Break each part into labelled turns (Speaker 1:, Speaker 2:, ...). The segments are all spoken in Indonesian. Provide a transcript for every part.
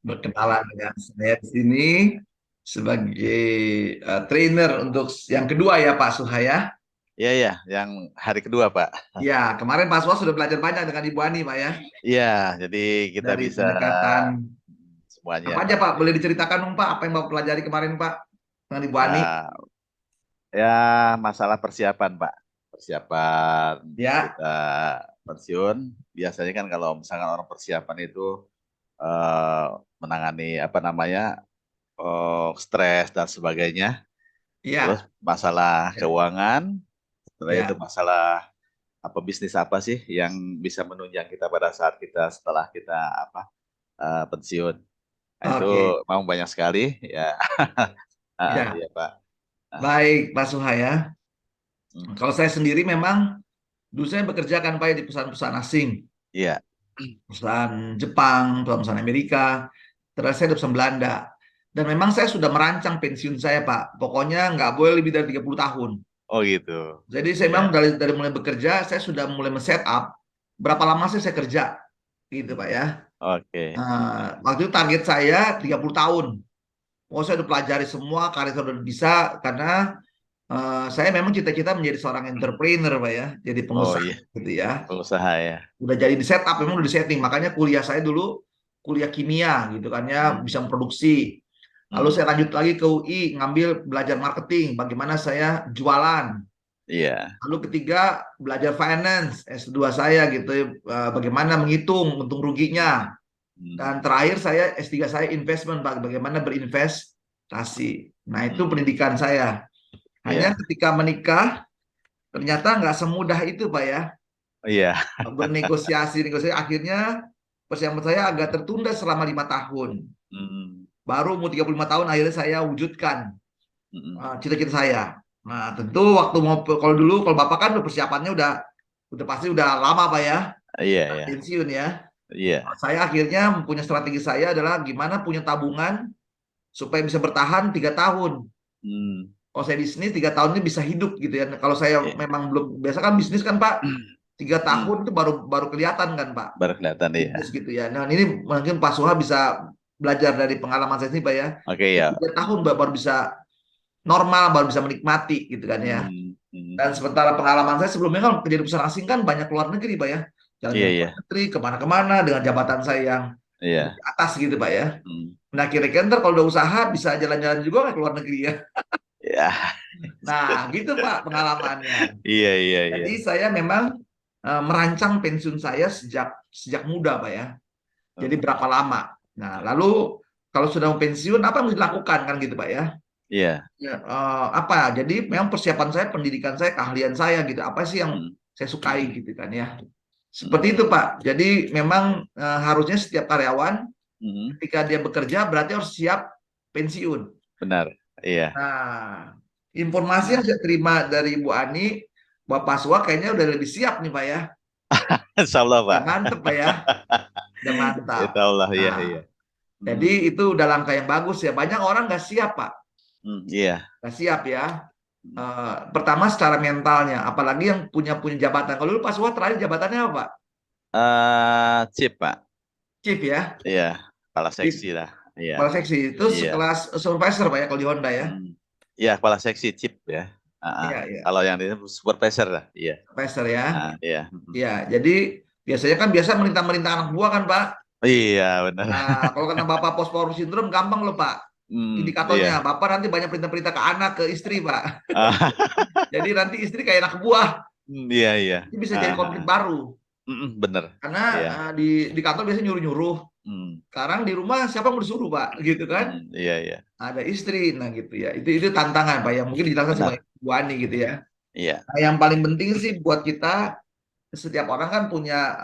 Speaker 1: Berkenalan dengan saya di sini sebagai trainer untuk yang kedua ya Pak Suhaya.
Speaker 2: Iya, iya, yang hari kedua, Pak.
Speaker 1: Ya, kemarin Pak Suha sudah belajar banyak dengan Ibu Ani Pak ya,
Speaker 2: Iya, jadi kita
Speaker 1: dari
Speaker 2: bisa
Speaker 1: pendekatan.
Speaker 2: semuanya,
Speaker 1: Apa aja
Speaker 2: Pak.
Speaker 1: Pak? Boleh diceritakan dong Pak, apa yang Bapak pelajari kemarin Pak dengan Ibu Ani?
Speaker 2: Ya, ya masalah persiapan, Pak. Persiapan
Speaker 1: Ya,
Speaker 2: kita pensiun. Biasanya kan kalau misalkan orang persiapan itu eh, menangani apa namanya stres dan sebagainya. Terus
Speaker 1: ya,
Speaker 2: masalah
Speaker 1: ya,
Speaker 2: keuangan. Setelah itu
Speaker 1: ya.
Speaker 2: masalah apa bisnis apa sih yang bisa menunjang kita pada saat kita setelah kita apa pensiun. Nah, itu
Speaker 1: Oke,
Speaker 2: memang banyak sekali ya.
Speaker 1: ya.
Speaker 2: Iya Pak. Ah,
Speaker 1: Baik Pak Suhaya.
Speaker 2: hmm,
Speaker 1: Kalau saya sendiri memang dulu saya bekerja kan Pak ya, di perusahaan-perusahaan asing,
Speaker 2: iya.
Speaker 1: perusahaan Jepang, perusahaan Amerika, terus saya di perusahaan Belanda. Dan memang saya sudah merancang pensiun saya, Pak. Pokoknya nggak boleh lebih dari 30 tahun.
Speaker 2: Oh gitu.
Speaker 1: Jadi saya
Speaker 2: Iya.
Speaker 1: memang dari mulai bekerja, saya sudah mulai men-set up berapa lama sih saya kerja, gitu Pak ya.
Speaker 2: Oke.
Speaker 1: Waktu itu target saya 30 tahun. Oh, saya udah pelajari semua, karir saya udah bisa, karena saya memang cita-cita menjadi seorang entrepreneur, Pak ya. Jadi
Speaker 2: Oh
Speaker 1: pengusaha,
Speaker 2: iya,
Speaker 1: gitu ya.
Speaker 2: pengusaha ya.
Speaker 1: Udah jadi di setup, memang udah di setting. Makanya kuliah saya dulu kuliah kimia gitu kan ya,
Speaker 2: Hmm,
Speaker 1: bisa memproduksi. Lalu
Speaker 2: hmm,
Speaker 1: saya lanjut lagi ke UI ngambil belajar marketing, bagaimana saya jualan.
Speaker 2: iya.
Speaker 1: Lalu ketiga belajar finance S2 saya gitu, bagaimana menghitung untung ruginya.
Speaker 2: Hmm,
Speaker 1: Dan terakhir saya S3 saya investment, bagaimana berinvestasi. Nah, itu
Speaker 2: hmm,
Speaker 1: pendidikan saya. Hanya
Speaker 2: iya.
Speaker 1: ketika menikah ternyata nggak semudah itu Pak ya,
Speaker 2: Iya.
Speaker 1: negosiasi akhirnya persiapan saya agak tertunda selama 5 tahun.
Speaker 2: Hmm,
Speaker 1: Baru umur 35 tahun akhirnya saya wujudkan
Speaker 2: hmm,
Speaker 1: cita-cita saya. Nah, tentu waktu mau, kalau dulu kalau Bapak kan persiapannya udah pasti udah lama Pak ya,
Speaker 2: iya, iya.
Speaker 1: pensiun ya.
Speaker 2: Iya.
Speaker 1: Saya akhirnya punya strategi saya adalah gimana punya tabungan supaya bisa bertahan 3 tahun.
Speaker 2: Hmm,
Speaker 1: Kalau saya bisnis 3 tahun ini bisa hidup gitu ya. Kalau saya
Speaker 2: iya.
Speaker 1: memang belum biasa kan bisnis kan Pak, tiga
Speaker 2: Hmm,
Speaker 1: tahun itu baru baru kelihatan kan Pak,
Speaker 2: baru kelihatan ya.
Speaker 1: bisnis gitu ya. Nah ini mungkin Pak Suha bisa belajar dari pengalaman saya sendiri Pak ya.
Speaker 2: Oke
Speaker 1: Jadi
Speaker 2: ya.
Speaker 1: 3 tahun baru bisa normal, baru bisa menikmati gitu kan ya.
Speaker 2: Hmm, hmm,
Speaker 1: Dan sementara pengalaman saya sebelumnya kan kerja di perusahaan asing kan banyak keluar negeri Pak ya.
Speaker 2: iya,
Speaker 1: Jalan-jalan
Speaker 2: iya.
Speaker 1: luar negeri, kemana-kemana dengan jabatan saya yang di
Speaker 2: Iya.
Speaker 1: atas gitu Pak ya.
Speaker 2: Hmm,
Speaker 1: Nah kira-kira ntar kalau udah usaha bisa jalan-jalan juga nggak ke luar negeri ya.
Speaker 2: iya.
Speaker 1: Nah gitu Pak pengalamannya.
Speaker 2: Iya, iya, iya.
Speaker 1: Jadi saya memang merancang pensiun saya sejak sejak muda Pak ya. Jadi
Speaker 2: Hmm,
Speaker 1: berapa lama. Nah lalu kalau sudah mau pensiun apa yang harus dilakukan kan gitu Pak ya.
Speaker 2: iya.
Speaker 1: Ya, apa? Jadi memang persiapan saya, pendidikan saya, keahlian saya gitu. Apa sih yang
Speaker 2: Hmm,
Speaker 1: saya sukai gitu kan ya.
Speaker 2: hmm,
Speaker 1: Seperti itu Pak. Jadi memang harusnya setiap karyawan
Speaker 2: hmm.
Speaker 1: ketika dia bekerja berarti harus siap pensiun.
Speaker 2: Benar. Iya.
Speaker 1: Nah, informasi yang
Speaker 2: Nah,
Speaker 1: saya terima dari Bu Ani, Bapak Swa kayaknya udah lebih siap nih Pak ya.
Speaker 2: insya Allah,
Speaker 1: Udah
Speaker 2: Pak.
Speaker 1: mantep Pak ya. Udah mantap.
Speaker 2: Insya Allah, iya,
Speaker 1: Nah,
Speaker 2: iya.
Speaker 1: jadi
Speaker 2: Hmm,
Speaker 1: itu udah langkah yang bagus ya. Banyak orang nggak siap Pak.
Speaker 2: iya.
Speaker 1: Nggak siap ya. Pertama secara mentalnya, apalagi yang punya punya jabatan. Kalau dulu Pak Swa terakhir jabatannya apa Pak?
Speaker 2: Chip, Pak.
Speaker 1: Chief ya.
Speaker 2: Iya. Kepala seksi
Speaker 1: Chief
Speaker 2: lah. Iya.
Speaker 1: kepala seksi. Itu
Speaker 2: Iya.
Speaker 1: sekelas supervisor Pak ya kalau di Honda ya.
Speaker 2: Hmm. Iya, kepala seksi chip ya.
Speaker 1: Iya, iya.
Speaker 2: Kalau yang ini supervisor lah. Iya.
Speaker 1: Supervisor ya.
Speaker 2: Iya.
Speaker 1: Iya, jadi biasanya kan biasa merintah-merintah anak buah kan Pak.
Speaker 2: Iya, benar.
Speaker 1: Nah, kalau kena Bapak post power syndrome gampang loh Pak. Indikatornya,
Speaker 2: Iya.
Speaker 1: Bapak nanti banyak perintah-perintah ke anak, ke istri Pak.
Speaker 2: Ah,
Speaker 1: Jadi nanti istri kayak anak buah.
Speaker 2: iya, iya.
Speaker 1: Ini bisa jadi konflik baru.
Speaker 2: Benar.
Speaker 1: Karena
Speaker 2: Iya.
Speaker 1: di kantor biasanya nyuruh-nyuruh.
Speaker 2: Hmm,
Speaker 1: Sekarang di rumah siapa yang mau disuruh Pak? Gitu kan?
Speaker 2: iya, iya.
Speaker 1: Ada istri, nah gitu ya. Itu tantangan Pak yang mungkin dijelaskan sama
Speaker 2: Benar.
Speaker 1: Ibu Ani gitu ya.
Speaker 2: Iya,
Speaker 1: Nah, yang paling penting sih buat kita, setiap orang kan punya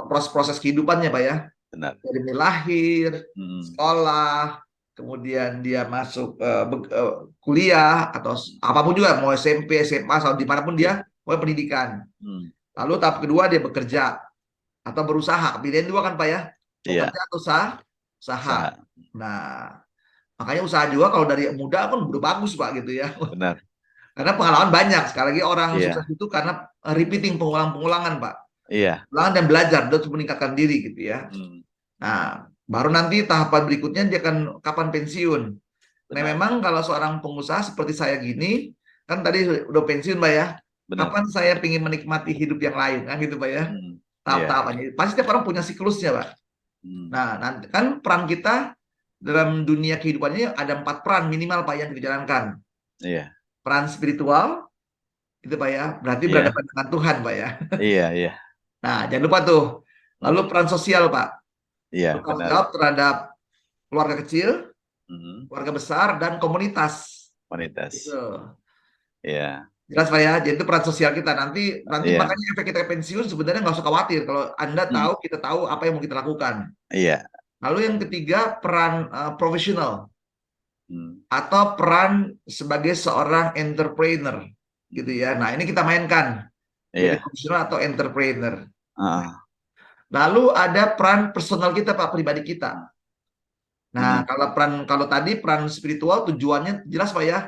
Speaker 1: proses-proses kehidupannya Pak ya.
Speaker 2: benar.
Speaker 1: Dari mulai lahir,
Speaker 2: Hmm,
Speaker 1: sekolah, kemudian dia masuk kuliah atau apapun juga, mau SMP, SMA, atau dimanapun
Speaker 2: iya.
Speaker 1: dia, mau pendidikan.
Speaker 2: Hmm,
Speaker 1: Lalu tahap kedua dia bekerja atau berusaha. Pilihan dua kan Pak ya, mau
Speaker 2: iya.
Speaker 1: kerja atau usaha. Usaha.
Speaker 2: Usaha.
Speaker 1: Nah, makanya usaha juga kalau dari muda kan udah bagus Pak gitu ya.
Speaker 2: Benar.
Speaker 1: Karena pengalaman banyak. Sekali lagi orang sukses
Speaker 2: Iya.
Speaker 1: itu karena repeating, pengulang-pengulangan Pak.
Speaker 2: Iya.
Speaker 1: Pengulangan dan belajar, terus meningkatkan diri gitu ya.
Speaker 2: Hmm,
Speaker 1: Nah, Baru nanti tahapan berikutnya dia akan kapan pensiun. Nah,
Speaker 2: benar,
Speaker 1: memang kalau seorang pengusaha seperti saya gini, kan tadi udah pensiun, Pak ya.
Speaker 2: benar.
Speaker 1: Kapan saya ingin menikmati hidup yang lain, kan gitu, Pak ya.
Speaker 2: Iya.
Speaker 1: Tahap-tahapannya. Pasti setiap orang punya siklusnya, Pak.
Speaker 2: Hmm,
Speaker 1: Nah, nanti kan peran kita dalam dunia kehidupannya ada 4 peran minimal, Pak, yang kita jalankan.
Speaker 2: iya,
Speaker 1: Peran spiritual, itu, Pak ya. Berarti
Speaker 2: iya,
Speaker 1: berhadapan dengan Tuhan, Pak ya.
Speaker 2: iya, iya,
Speaker 1: Nah, jangan lupa tuh. Lalu
Speaker 2: hmm,
Speaker 1: peran sosial, Pak.
Speaker 2: iya,
Speaker 1: Bertanggung
Speaker 2: benar.
Speaker 1: jawab terhadap keluarga kecil,
Speaker 2: Hmm,
Speaker 1: keluarga besar, dan komunitas. Gitu.
Speaker 2: Komunitas. Iya,
Speaker 1: Jelas Pak ya, jadi itu peran sosial kita. Nanti nanti
Speaker 2: iya,
Speaker 1: makanya efek kita pensiun sebenarnya nggak usah khawatir kalau Anda
Speaker 2: hmm,
Speaker 1: tahu, kita tahu apa yang mau kita lakukan.
Speaker 2: iya,
Speaker 1: Lalu yang ketiga peran profesional
Speaker 2: hmm,
Speaker 1: atau peran sebagai seorang entrepreneur gitu ya. Nah ini kita mainkan jadi
Speaker 2: iya,
Speaker 1: profesional atau entrepreneur.
Speaker 2: ah,
Speaker 1: Lalu ada peran personal kita Pak, pribadi kita. Nah
Speaker 2: hmm,
Speaker 1: kalau tadi peran spiritual tujuannya jelas Pak ya,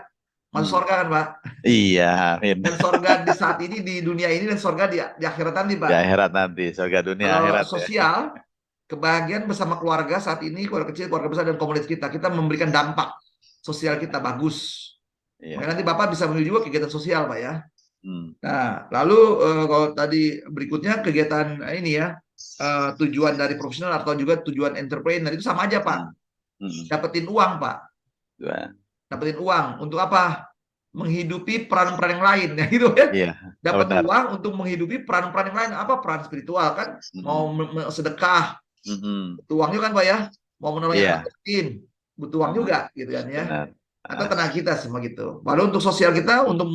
Speaker 1: masuk
Speaker 2: hmm.
Speaker 1: surga kan Pak.
Speaker 2: Iya, amin.
Speaker 1: Dan surga di saat ini di dunia ini dan surga di akhirat nanti
Speaker 2: Di
Speaker 1: Pak.
Speaker 2: akhirat nanti, surga dunia
Speaker 1: Kalau
Speaker 2: akhirat ya.
Speaker 1: sosial, kebahagiaan bersama keluarga saat ini, keluarga kecil, keluarga besar, dan komunitas kita. Kita memberikan dampak sosial kita bagus.
Speaker 2: Iya,
Speaker 1: Makanya nanti Bapak bisa menuju juga kegiatan sosial, Pak ya.
Speaker 2: hmm,
Speaker 1: Nah, lalu kalau tadi berikutnya kegiatan ini ya, tujuan dari profesional atau juga tujuan entrepreneur itu sama aja, Pak.
Speaker 2: hmm, hmm.
Speaker 1: Dapetin uang, Pak.
Speaker 2: Dua.
Speaker 1: Dapetin uang. Untuk apa? Menghidupi peran-peran yang lain, ya gitu ya.
Speaker 2: Iya,
Speaker 1: Dapat
Speaker 2: benar.
Speaker 1: uang untuk menghidupi peran-peran yang lain. Apa? Peran spiritual kan? Mau
Speaker 2: Hmm,
Speaker 1: sedekah,
Speaker 2: hmm,
Speaker 1: butuh uang juga kan Pak ya, mau menolong yang
Speaker 2: iya,
Speaker 1: miskin butuh uang
Speaker 2: hmm,
Speaker 1: juga gitu kan ya,
Speaker 2: benar.
Speaker 1: atau
Speaker 2: Ah,
Speaker 1: tenaga kita semua gitu. Lalu untuk sosial kita, untuk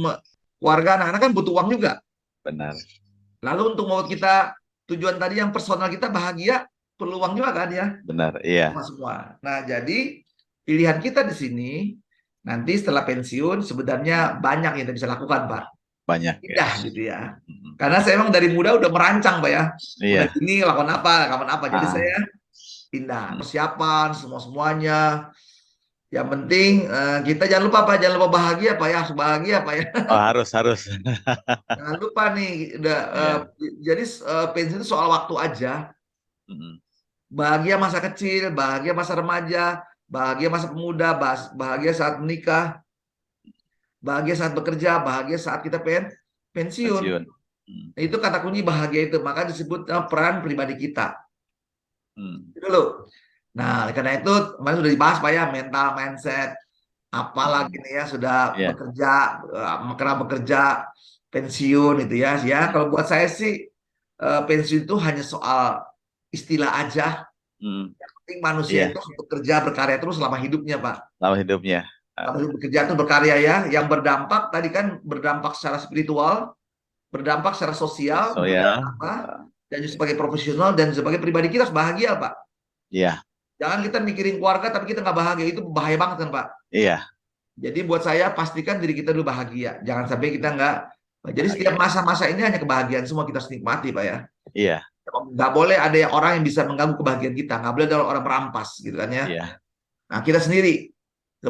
Speaker 1: keluarga anak-anak kan butuh uang juga.
Speaker 2: benar.
Speaker 1: Lalu untuk membuat kita tujuan tadi yang personal kita bahagia perlu uang juga kan ya,
Speaker 2: Benar, iya,
Speaker 1: semua semua. Nah jadi pilihan kita di sini nanti setelah pensiun sebenarnya banyak yang kita bisa lakukan Pak,
Speaker 2: banyak ya.
Speaker 1: indah gitu ya.
Speaker 2: Hmm,
Speaker 1: Karena saya emang dari muda udah merancang Pak ya, udah
Speaker 2: iya,
Speaker 1: gini lakukan apa, kapan apa. Jadi
Speaker 2: ah,
Speaker 1: saya pindah
Speaker 2: hmm.
Speaker 1: persiapan semua semuanya. Yang penting kita jangan lupa Pak, jangan lupa bahagia Pak ya, harus bahagia Pak ya.
Speaker 2: Oh, harus, harus.
Speaker 1: Jangan lupa nih,
Speaker 2: Iya,
Speaker 1: jadi pensiun itu soal waktu aja.
Speaker 2: hmm,
Speaker 1: Bahagia masa kecil, bahagia masa remaja, bahagia masa pemuda, bahagia saat menikah, bahagia saat bekerja, bahagia saat kita pensiun.
Speaker 2: pensiun. Hmm,
Speaker 1: Itu kata kunci bahagia itu, maka disebut peran pribadi kita.
Speaker 2: hmm,
Speaker 1: Itu loh. Nah, karena itu kemarin sudah dibahas Pak ya, mental, mindset, apalagi
Speaker 2: hmm,
Speaker 1: nih ya sudah
Speaker 2: iya,
Speaker 1: bekerja, karena bekerja pensiun itu ya. Ya
Speaker 2: hmm,
Speaker 1: kalau buat saya sih pensiun itu hanya soal istilah aja.
Speaker 2: hmm,
Speaker 1: Yang penting manusia
Speaker 2: iya,
Speaker 1: itu bekerja berkarya terus selama hidupnya Pak.
Speaker 2: selama hidupnya.
Speaker 1: Selama
Speaker 2: Ah,
Speaker 1: hidup bekerja itu berkarya ya. Yang berdampak tadi kan berdampak secara spiritual, berdampak secara sosial,
Speaker 2: so ya,
Speaker 1: apa? Dan juga sebagai profesional dan sebagai pribadi kita harus bahagia Pak.
Speaker 2: iya,
Speaker 1: Jangan kita mikirin keluarga tapi kita nggak bahagia, itu bahaya banget kan Pak.
Speaker 2: iya,
Speaker 1: Jadi buat saya pastikan diri kita dulu bahagia. Jangan sampai kita nggak. Jadi setiap
Speaker 2: bahagia.
Speaker 1: masa-masa ini hanya kebahagiaan semua kita harus nikmati, Pak ya.
Speaker 2: Iya,
Speaker 1: Nggak boleh ada yang orang yang bisa mengganggu kebahagiaan kita. Nggak boleh ada orang merampas, gitu kan ya.
Speaker 2: iya,
Speaker 1: Nah kita sendiri,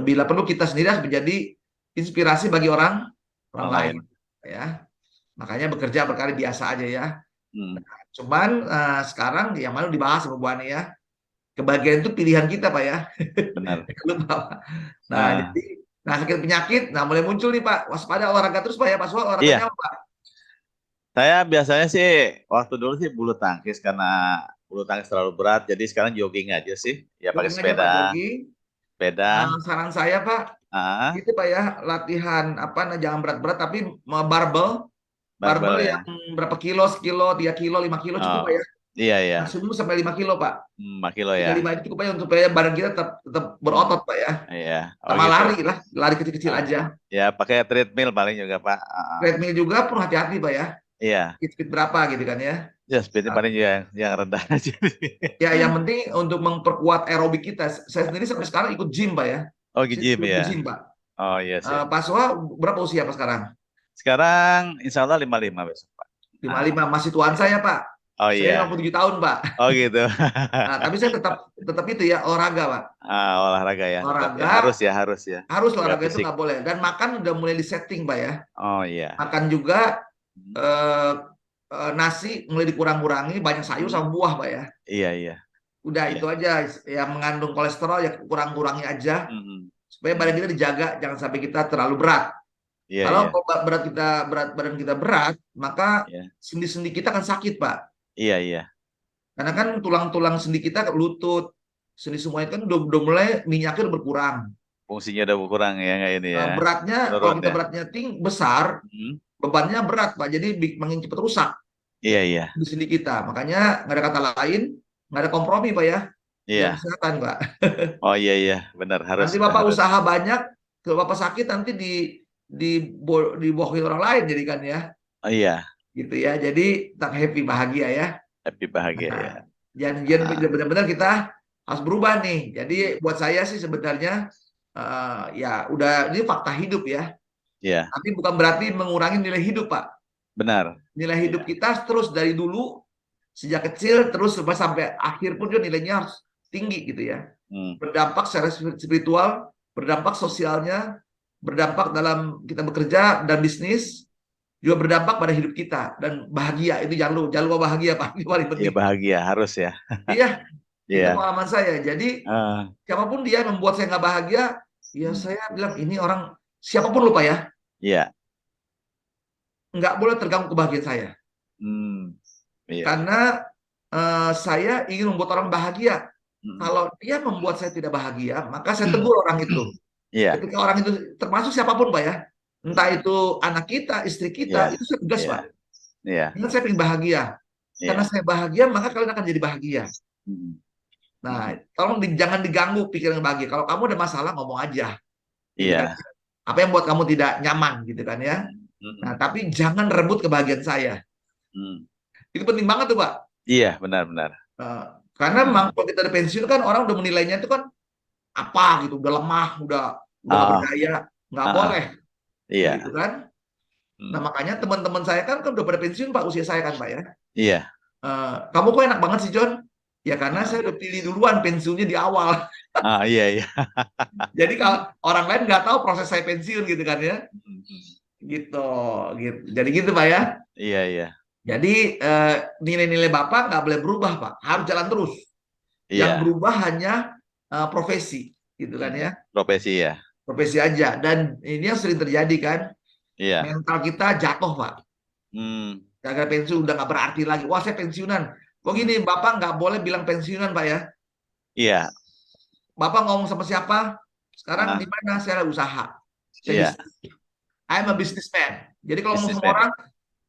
Speaker 1: bila perlu kita sendiri harus menjadi inspirasi bagi orang orang
Speaker 2: orang
Speaker 1: lain,
Speaker 2: lain.
Speaker 1: ya. Makanya bekerja berkarya biasa aja ya.
Speaker 2: Hmm,
Speaker 1: Cuman sekarang yang mana dibahas sama Bu Ani ya. Kebahagiaan itu pilihan kita, Pak ya.
Speaker 2: benar.
Speaker 1: Lupa. Nah,
Speaker 2: Ah,
Speaker 1: jadi sakit penyakit, nah mulai muncul nih Pak, waspada olahraga terus Pak ya, Pak Suha olahraganya
Speaker 2: iya,
Speaker 1: apa Pak?
Speaker 2: saya biasanya sih waktu dulu sih bulu tangkis karena bulu tangkis terlalu berat, jadi sekarang jogging aja sih. Ya pakai
Speaker 1: Jogging aja Pak,
Speaker 2: sepeda,
Speaker 1: jogging.
Speaker 2: sepeda.
Speaker 1: Saran saya Pak,
Speaker 2: Ah,
Speaker 1: itu Pak ya, latihan apa, nah, jangan berat-berat, tapi barbel, barbel
Speaker 2: barbel
Speaker 1: yang
Speaker 2: ya.
Speaker 1: berapa kilo, sekilo, 3 kilo, 5 kilo cukup
Speaker 2: Oh,
Speaker 1: Pak ya.
Speaker 2: iya, iya.
Speaker 1: Maksimum sampai 5 kilo Pak.
Speaker 2: 5 kilo
Speaker 1: 3
Speaker 2: ya.
Speaker 1: 5 itu cukup Pak ya, untuk supaya badan kita tetap
Speaker 2: Hmm,
Speaker 1: berotot Pak ya.
Speaker 2: iya. Oh
Speaker 1: Sama
Speaker 2: gitu.
Speaker 1: lari lah, lari kecil-kecil
Speaker 2: Ah,
Speaker 1: aja.
Speaker 2: ya pakai treadmill paling juga Pak.
Speaker 1: Treadmill juga pun hati-hati Pak ya.
Speaker 2: Iya.
Speaker 1: Speed berapa gitu kan ya.
Speaker 2: Ya speednya paling juga yang rendah aja.
Speaker 1: Ya, yang penting untuk memperkuat aerobik kita. Saya sendiri sampai sekarang ikut gym, Pak ya.
Speaker 2: Oh
Speaker 1: Saya
Speaker 2: gym
Speaker 1: ikut
Speaker 2: ya.
Speaker 1: gym, Pak.
Speaker 2: Oh iya sih.
Speaker 1: Pak Suha, berapa usia Pak sekarang?
Speaker 2: Sekarang insya Allah 55 besok Pak.
Speaker 1: lima puluh
Speaker 2: Ah,
Speaker 1: lima masih tuan saya, Pak.
Speaker 2: oh
Speaker 1: Saya
Speaker 2: iya.
Speaker 1: 57 tahun, Pak.
Speaker 2: Oh gitu.
Speaker 1: Nah, tapi saya tetap tetap itu ya, olahraga, Pak.
Speaker 2: Olahraga ya tetap ya
Speaker 1: Olahraga,
Speaker 2: harus ya harus ya.
Speaker 1: harus
Speaker 2: Jaga
Speaker 1: olahraga itu
Speaker 2: fisik.
Speaker 1: nggak boleh. Dan makan udah mulai disetting, Pak ya.
Speaker 2: Oh iya.
Speaker 1: Makan juga eh, nasi mulai dikurang-kurangi, banyak sayur
Speaker 2: Hmm,
Speaker 1: sama buah, Pak ya.
Speaker 2: iya iya.
Speaker 1: Udah
Speaker 2: Iya.
Speaker 1: itu aja yang mengandung kolesterol ya kurang-kurangi aja
Speaker 2: Mhm.
Speaker 1: supaya badan kita dijaga, jangan sampai kita terlalu berat.
Speaker 2: Iya,
Speaker 1: Kalau
Speaker 2: iya.
Speaker 1: berat badan kita berat, maka
Speaker 2: Iya.
Speaker 1: sendi-sendi kita akan sakit, Pak.
Speaker 2: Iya, iya.
Speaker 1: Karena kan tulang-tulang sendi kita, lutut, sendi semua itu kan udah mulai minyaknya udah berkurang.
Speaker 2: Fungsinya udah berkurang ya, nggak ini ya.
Speaker 1: Beratnya, kalau
Speaker 2: Menurun
Speaker 1: kita
Speaker 2: ya.
Speaker 1: beratnya tinggi, besar,
Speaker 2: Mhm.
Speaker 1: bebannya berat, Pak. Jadi makin cepat rusak
Speaker 2: Iya, iya.
Speaker 1: di sendi kita. Makanya nggak ada kata lain, nggak ada kompromi, Pak ya. Jaga
Speaker 2: Iya.
Speaker 1: kesehatan, Pak.
Speaker 2: Oh iya, iya. Benar, harus
Speaker 1: Nanti Bapak
Speaker 2: harus.
Speaker 1: usaha banyak, kalau Bapak sakit nanti dibohongin orang lain jadi kan ya.
Speaker 2: Oh iya,
Speaker 1: Gitu ya. Jadi tak happy bahagia ya.
Speaker 2: happy bahagia ya.
Speaker 1: Nah, janjian
Speaker 2: Ah,
Speaker 1: benar-benar kita harus berubah nih. Jadi buat saya sih sebenarnya ya udah ini fakta hidup ya.
Speaker 2: iya,
Speaker 1: Tapi bukan berarti mengurangi nilai hidup, Pak.
Speaker 2: benar.
Speaker 1: Nilai hidup
Speaker 2: Iya.
Speaker 1: kita terus dari dulu sejak kecil terus sampai akhir pun juga nilainya harus tinggi gitu ya.
Speaker 2: Hmm.
Speaker 1: Berdampak secara spiritual, berdampak sosialnya, berdampak dalam kita bekerja dan bisnis, juga berdampak pada hidup kita dan bahagia itu jangan lupa bahagia Pak, itu paling
Speaker 2: Iya
Speaker 1: penting.
Speaker 2: bahagia harus ya.
Speaker 1: Iya, itu
Speaker 2: Iya.
Speaker 1: pengalaman saya. Jadi
Speaker 2: Ah,
Speaker 1: siapapun dia yang membuat saya nggak bahagia, ya
Speaker 2: hmm.
Speaker 1: saya bilang ini orang siapapun lupa ya,
Speaker 2: Iya.
Speaker 1: nggak boleh terganggu kebahagiaan saya.
Speaker 2: Hmm. Iya, iya.
Speaker 1: Karena saya ingin membuat orang bahagia.
Speaker 2: Hmm.
Speaker 1: Kalau dia membuat saya tidak bahagia, maka saya tegur orang itu.
Speaker 2: Iya,
Speaker 1: Ketika orang itu termasuk siapapun Pak ya, entah itu anak kita, istri
Speaker 2: iya,
Speaker 1: kita, itu saya tegas
Speaker 2: iya,
Speaker 1: Pak.
Speaker 2: iya,
Speaker 1: Ingat saya ingin bahagia. Karena
Speaker 2: iya.
Speaker 1: saya bahagia, maka kalian akan jadi bahagia.
Speaker 2: Hmm.
Speaker 1: Nah,
Speaker 2: Hmm.
Speaker 1: tolong jangan diganggu pikiran bahagia. Kalau kamu ada masalah, ngomong aja. Gitu kan.
Speaker 2: Iya.
Speaker 1: Apa yang buat kamu tidak nyaman, gitu kan ya.
Speaker 2: Hmm.
Speaker 1: Nah,
Speaker 2: Hmm.
Speaker 1: tapi jangan rebut kebahagiaan saya.
Speaker 2: Hmm.
Speaker 1: Itu penting banget tuh, Pak.
Speaker 2: Iya, benar-benar.
Speaker 1: Eh, karena memang kalau kita ada pensiun kan orang udah menilainya itu kan apa gitu, udah lemah, udah nggak
Speaker 2: Ah,
Speaker 1: berdaya, nggak
Speaker 2: ah, ah.
Speaker 1: boleh,
Speaker 2: Iya.
Speaker 1: gitu kan. Nah,
Speaker 2: Hmm.
Speaker 1: makanya teman-teman saya kan udah pada pensiun, Pak, usia saya kan, Pak ya.
Speaker 2: Iya.
Speaker 1: Kamu kok enak banget sih, John? Ya karena
Speaker 2: Ah,
Speaker 1: saya udah pilih duluan pensiunnya di awal.
Speaker 2: ah, iya, iya.
Speaker 1: Jadi kalau orang lain nggak tahu proses saya pensiun gitu kan ya.
Speaker 2: Hmm.
Speaker 1: Gitu, gitu. Jadi gitu, Pak ya.
Speaker 2: Iya, iya.
Speaker 1: Jadi nilai-nilai Bapak nggak boleh berubah, Pak. Harus jalan terus. Yang
Speaker 2: Iya.
Speaker 1: berubah hanya profesi, gitu kan
Speaker 2: Hmm.
Speaker 1: ya.
Speaker 2: Profesi ya.
Speaker 1: Profesi aja. Dan ini yang sering terjadi kan.
Speaker 2: Iya.
Speaker 1: Mental kita jatuh, Pak.
Speaker 2: Hmm.
Speaker 1: Gara-gara pensiun udah nggak berarti lagi. Wah, saya pensiunan. Kok
Speaker 2: Hmm.
Speaker 1: gini, Bapak nggak boleh bilang pensiunan, Pak ya.
Speaker 2: Iya.
Speaker 1: Bapak ngomong sama siapa? Sekarang
Speaker 2: Ah,
Speaker 1: di mana saya ada usaha. Saya
Speaker 2: iya.
Speaker 1: bisnis. I'm a
Speaker 2: Hmm.
Speaker 1: businessman. Jadi kalau ngomong sama
Speaker 2: Businessman.
Speaker 1: orang,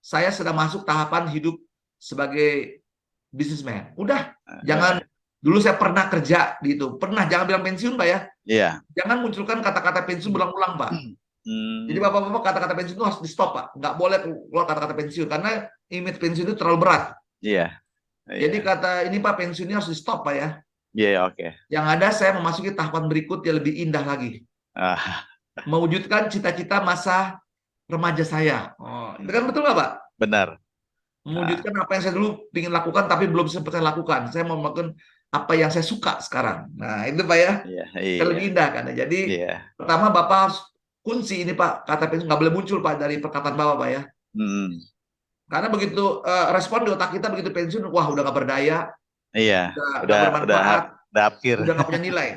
Speaker 1: saya sedang masuk tahapan hidup sebagai businessman. Udah,
Speaker 2: Ah,
Speaker 1: jangan
Speaker 2: ah.
Speaker 1: dulu saya pernah kerja gitu. Pernah, jangan bilang pensiun, Pak ya.
Speaker 2: Iya.
Speaker 1: Jangan munculkan kata-kata pensiun berulang-ulang, Pak. Jadi
Speaker 2: Hmm.
Speaker 1: Bapak-bapak kata-kata pensiun itu harus di stop, Pak. Nggak boleh keluar kata-kata pensiun karena image pensiun itu terlalu berat.
Speaker 2: Iya. Iya.
Speaker 1: Jadi kata ini Pak pensiunnya harus di stop, Pak ya.
Speaker 2: Iya, oke.
Speaker 1: Yang ada saya memasuki tahapan berikut yang lebih indah lagi.
Speaker 2: Ah,
Speaker 1: Mewujudkan cita-cita masa remaja saya. Oh, itu kan betul nggak, Pak?
Speaker 2: benar. Ah,
Speaker 1: Mewujudkan apa yang saya dulu ingin lakukan tapi belum sempat saya lakukan. Saya mau melakukan apa yang saya suka sekarang. Nah, itu Pak ya.
Speaker 2: iya,
Speaker 1: Yang
Speaker 2: iya,
Speaker 1: lebih indah kan. Jadi
Speaker 2: iya.
Speaker 1: pertama Bapak harus kunci ini Pak. Kata pensiun nggak boleh muncul Pak dari perkataan Bapak Pak ya.
Speaker 2: Hmm.
Speaker 1: Karena begitu respon di otak kita begitu pensiun, wah udah nggak berdaya,
Speaker 2: Iya,
Speaker 1: udah nggak
Speaker 2: udah
Speaker 1: bermanfaat,
Speaker 2: udah akhir.
Speaker 1: udah nggak punya nilai,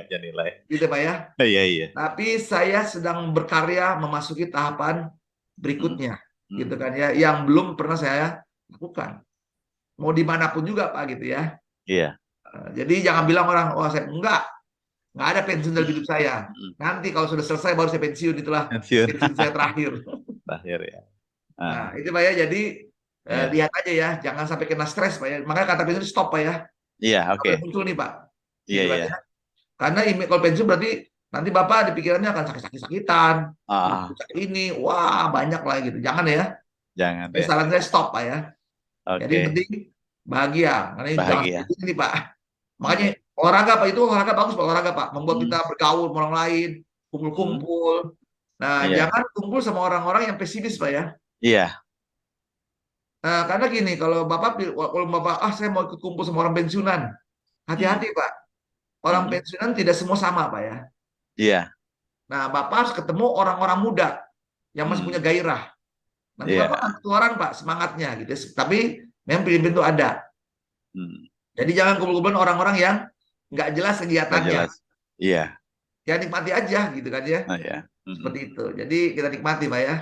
Speaker 2: Punya nilai.
Speaker 1: gitu Pak ya.
Speaker 2: Iya, iya.
Speaker 1: Tapi saya sedang berkarya memasuki tahapan
Speaker 2: Hmm.
Speaker 1: berikutnya, gitu
Speaker 2: Hmm.
Speaker 1: kan ya, yang belum pernah saya lakukan. Mau dimanapun juga Pak gitu ya.
Speaker 2: Iya.
Speaker 1: Jadi jangan bilang orang, wah saya nggak ada pensiun dalam hidup saya.
Speaker 2: Hmm.
Speaker 1: Nanti kalau sudah selesai baru saya pensiun, itulah
Speaker 2: Pensiun.
Speaker 1: pensiun saya terakhir.
Speaker 2: Terakhir ya.
Speaker 1: Nah
Speaker 2: Ah,
Speaker 1: itu Pak ya. Jadi
Speaker 2: iya.
Speaker 1: lihat aja ya, jangan sampai kena stres Pak ya. Makanya kata pensiun stop Pak ya.
Speaker 2: Iya,
Speaker 1: Apa
Speaker 2: oke.
Speaker 1: yang muncul nih Pak,
Speaker 2: Iya,
Speaker 1: gitu kan
Speaker 2: iya.
Speaker 1: ya. Karena kalau pensiun berarti nanti Bapak di pikirannya akan sakit-sakitan,
Speaker 2: Ah,
Speaker 1: ini, wah banyak lah gitu. Jangan ya.
Speaker 2: jangan
Speaker 1: Jadi
Speaker 2: deh.
Speaker 1: saran saya stop Pak ya. Jadi yang
Speaker 2: Oke.
Speaker 1: penting bahagia. Karena ini jangan
Speaker 2: Bahagia.
Speaker 1: seperti ini Pak. Makanya
Speaker 2: Hmm.
Speaker 1: olahraga Pak itu olahraga bagus Pak, olahraga Pak. Membuat kita
Speaker 2: Hmm.
Speaker 1: bergaul sama orang lain,
Speaker 2: Hmm.
Speaker 1: kumpul-kumpul. Nah,
Speaker 2: Iya.
Speaker 1: jangan kumpul sama orang-orang yang pesimis Pak ya.
Speaker 2: Iya.
Speaker 1: Karena gini, kalau Bapak saya mau ikut kumpul sama orang pensiunan,
Speaker 2: Hmm.
Speaker 1: hati-hati Pak. Orang
Speaker 2: Hmm.
Speaker 1: pensiunan tidak semua sama Pak ya.
Speaker 2: Iya.
Speaker 1: Nah, Bapak harus ketemu orang-orang muda yang masih punya
Speaker 2: Hmm.
Speaker 1: gairah. Nanti Bapak
Speaker 2: Iya.
Speaker 1: akan ketularan Pak semangatnya gitu. Tapi memang pemimpin itu ada.
Speaker 2: Hmm.
Speaker 1: Jadi jangan kumpul-kumpulan orang-orang yang nggak jelas
Speaker 2: nggak
Speaker 1: kegiatannya.
Speaker 2: jelas. Iya,
Speaker 1: Ya nikmati aja gitu kan ya.
Speaker 2: nah ya.
Speaker 1: Seperti itu. Jadi kita nikmati Pak ya.